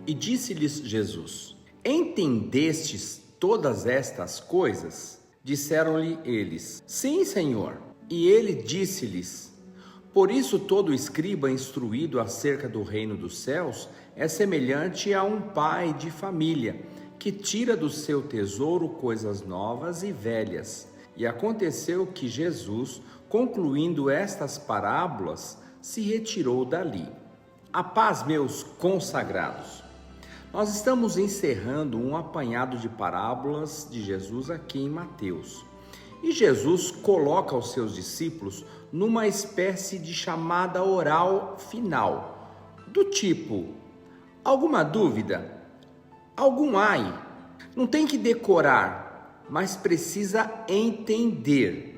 E disse-lhes Jesus: Entendestes todas estas coisas? Disseram-lhe eles: Sim, Senhor. E ele disse-lhes: Por isso todo escriba instruído acerca do reino dos céus é semelhante a um pai de família, que tira do seu tesouro coisas novas e velhas. E aconteceu que Jesus, concluindo estas parábolas, se retirou dali. A paz, meus consagrados. Nós estamos encerrando um apanhado de parábolas de Jesus aqui em Mateus. E Jesus coloca os seus discípulos numa espécie de chamada oral final, do tipo: alguma dúvida? Algum ai? Não tem que decorar, mas precisa entender.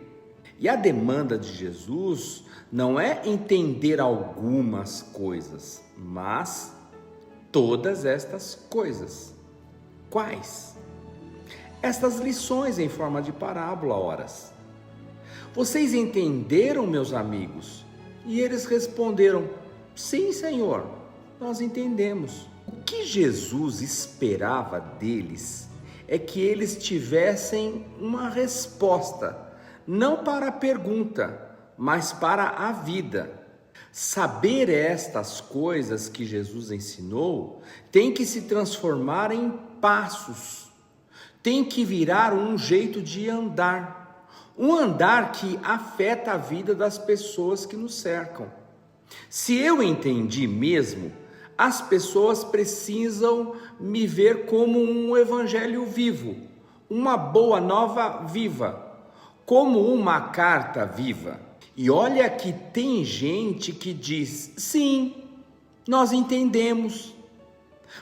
E a demanda de Jesus não é entender algumas coisas, mas todas estas coisas. Quais? Estas lições em forma de parábola, horas. Vocês entenderam, meus amigos? E eles responderam: Sim, Senhor, nós entendemos. O que Jesus esperava deles é que eles tivessem uma resposta, não para a pergunta, mas para a vida. Saber estas coisas que Jesus ensinou tem que se transformar em passos, tem que virar um jeito de andar, um andar que afeta a vida das pessoas que nos cercam. Se eu entendi mesmo, as pessoas precisam me ver como um evangelho vivo, uma boa nova viva, como uma carta viva. E olha que tem gente que diz: sim, nós entendemos,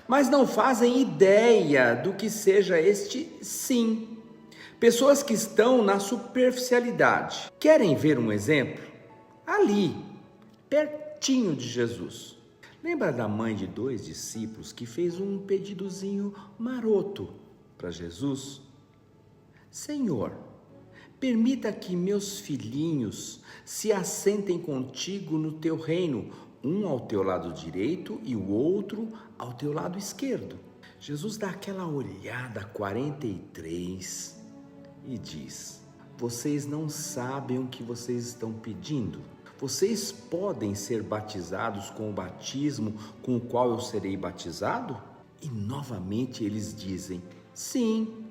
mas não fazem ideia do que seja este sim. Pessoas que estão na superficialidade. Querem ver um exemplo? Ali, pertinho de Jesus. Lembra da mãe de 2 discípulos que fez um pedidozinho maroto para Jesus? Senhor, permita que meus filhinhos se assentem contigo no teu reino, um ao teu lado direito e o outro ao teu lado esquerdo. Jesus dá aquela olhada 43 e diz: vocês não sabem o que vocês estão pedindo? Vocês podem ser batizados com o batismo com o qual eu serei batizado? E novamente eles dizem: sim,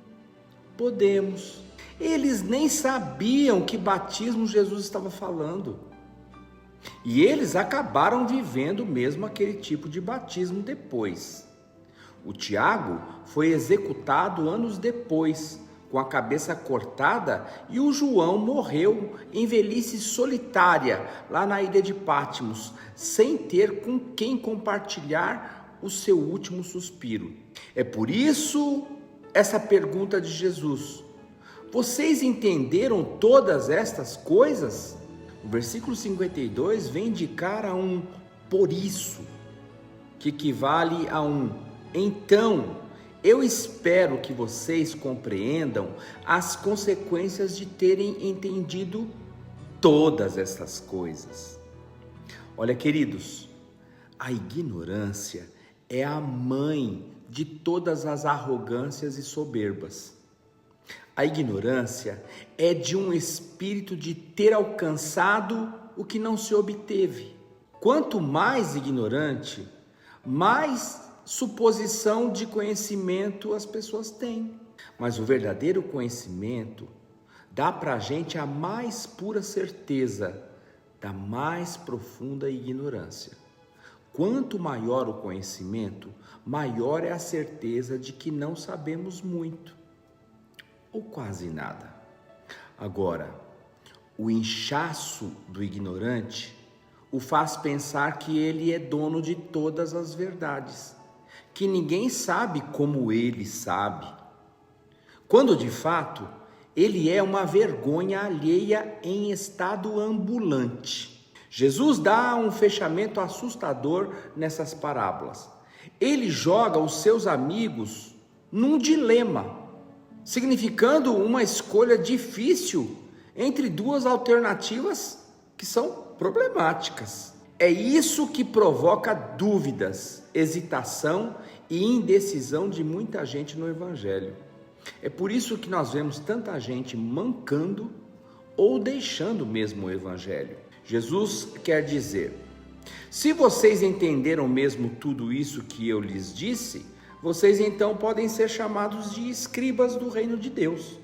podemos. Eles nem sabiam que batismo Jesus estava falando. E eles acabaram vivendo mesmo aquele tipo de batismo depois. O Tiago foi executado anos depois, com a cabeça cortada, e o João morreu em velhice solitária, lá na ilha de Patmos, sem ter com quem compartilhar o seu último suspiro. É por isso essa pergunta de Jesus: vocês entenderam todas estas coisas? O versículo 52 vem de cara a um por isso, que equivale a um então. Eu espero que vocês compreendam as consequências de terem entendido todas essas coisas. Olha, queridos, a ignorância é a mãe de todas as arrogâncias e soberbas. A ignorância é de um espírito de ter alcançado o que não se obteve. Quanto mais ignorante, mais suposição de conhecimento as pessoas têm. Mas o verdadeiro conhecimento dá para a gente a mais pura certeza da mais profunda ignorância. Quanto maior o conhecimento, maior é a certeza de que não sabemos muito, ou quase nada. Agora, o inchaço do ignorante o faz pensar que ele é dono de todas as verdades, que ninguém sabe como ele sabe, quando de fato ele é uma vergonha alheia em estado ambulante. Jesus dá um fechamento assustador nessas parábolas. Ele joga os seus amigos num dilema, significando uma escolha difícil entre duas alternativas que são problemáticas. É isso que provoca dúvidas, hesitação e indecisão de muita gente no Evangelho. É por isso que nós vemos tanta gente mancando ou deixando mesmo o Evangelho. Jesus quer dizer: se vocês entenderam mesmo tudo isso que eu lhes disse, vocês então podem ser chamados de escribas do reino de Deus,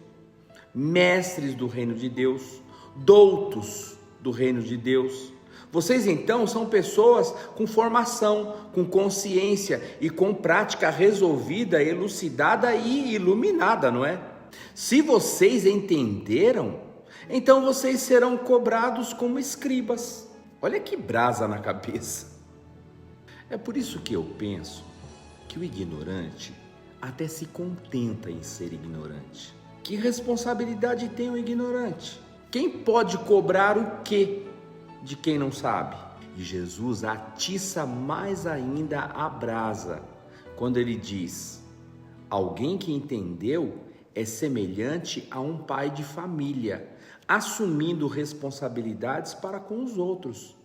mestres do reino de Deus, doutos do reino de Deus. Vocês então são pessoas com formação, com consciência e com prática resolvida, elucidada e iluminada, não é? Se vocês entenderam, então vocês serão cobrados como escribas. Olha que brasa na cabeça. É por isso que eu penso que o ignorante até se contenta em ser ignorante. Que responsabilidade tem o ignorante? Quem pode cobrar o quê de quem não sabe? E Jesus atiça mais ainda a brasa quando ele diz: alguém que entendeu é semelhante a um pai de família, assumindo responsabilidades para com os outros.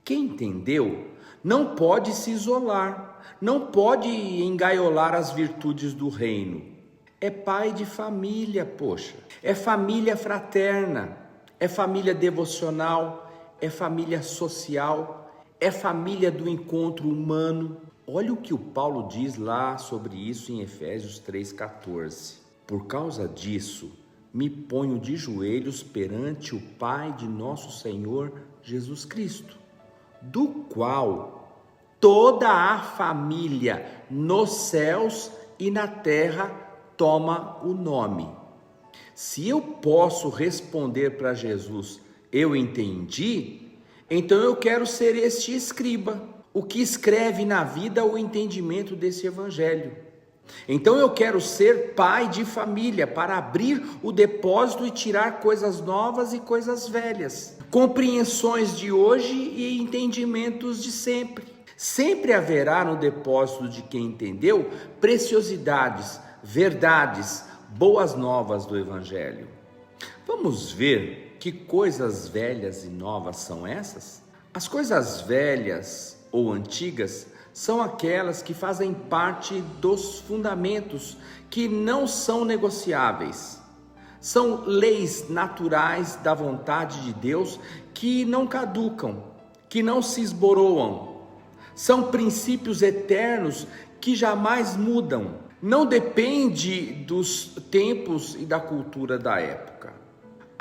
Quem entendeu não pode se isolar, não pode engaiolar as virtudes do reino. É pai de família, poxa. É família fraterna, é família devocional, é família social, é família do encontro humano. Olha o que o Paulo diz lá sobre isso em Efésios 3,14. Por causa disso, me ponho de joelhos perante o Pai de nosso Senhor Jesus Cristo, do qual toda a família nos céus e na terra toma o nome. Se eu posso responder para Jesus, eu entendi, então eu quero ser este escriba, o que escreve na vida o entendimento desse evangelho. Então eu quero ser pai de família para abrir o depósito e tirar coisas novas e coisas velhas, compreensões de hoje e entendimentos de sempre. Sempre haverá no depósito de quem entendeu preciosidades, verdades, boas novas do Evangelho. Vamos ver que coisas velhas e novas são essas? As coisas velhas ou antigas são aquelas que fazem parte dos fundamentos que não são negociáveis. São leis naturais da vontade de Deus que não caducam, que não se esboroam. São princípios eternos que jamais mudam. Não depende dos tempos e da cultura da época.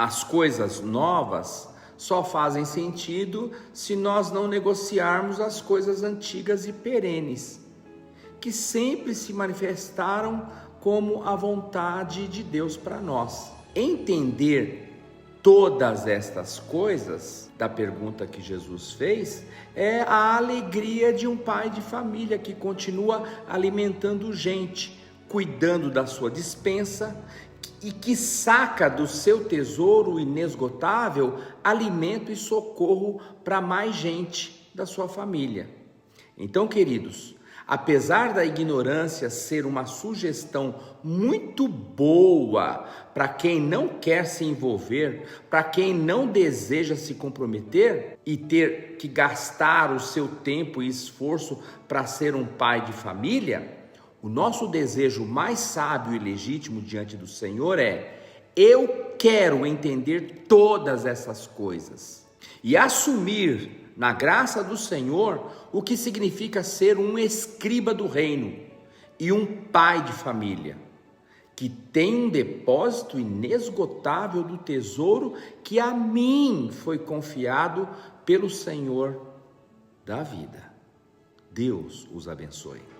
As coisas novas só fazem sentido se nós não negociarmos as coisas antigas e perenes, que sempre se manifestaram como a vontade de Deus para nós. Entender todas estas coisas, da pergunta que Jesus fez, é a alegria de um pai de família que continua alimentando gente, cuidando da sua despensa, e que saca do seu tesouro inesgotável alimento e socorro para mais gente da sua família. Então, queridos, apesar da ignorância ser uma sugestão muito boa para quem não quer se envolver, para quem não deseja se comprometer e ter que gastar o seu tempo e esforço para ser um pai de família, o nosso desejo mais sábio e legítimo diante do Senhor é: eu quero entender todas essas coisas e assumir na graça do Senhor o que significa ser um escriba do reino e um pai de família, que tem um depósito inesgotável do tesouro que a mim foi confiado pelo Senhor da vida. Deus os abençoe.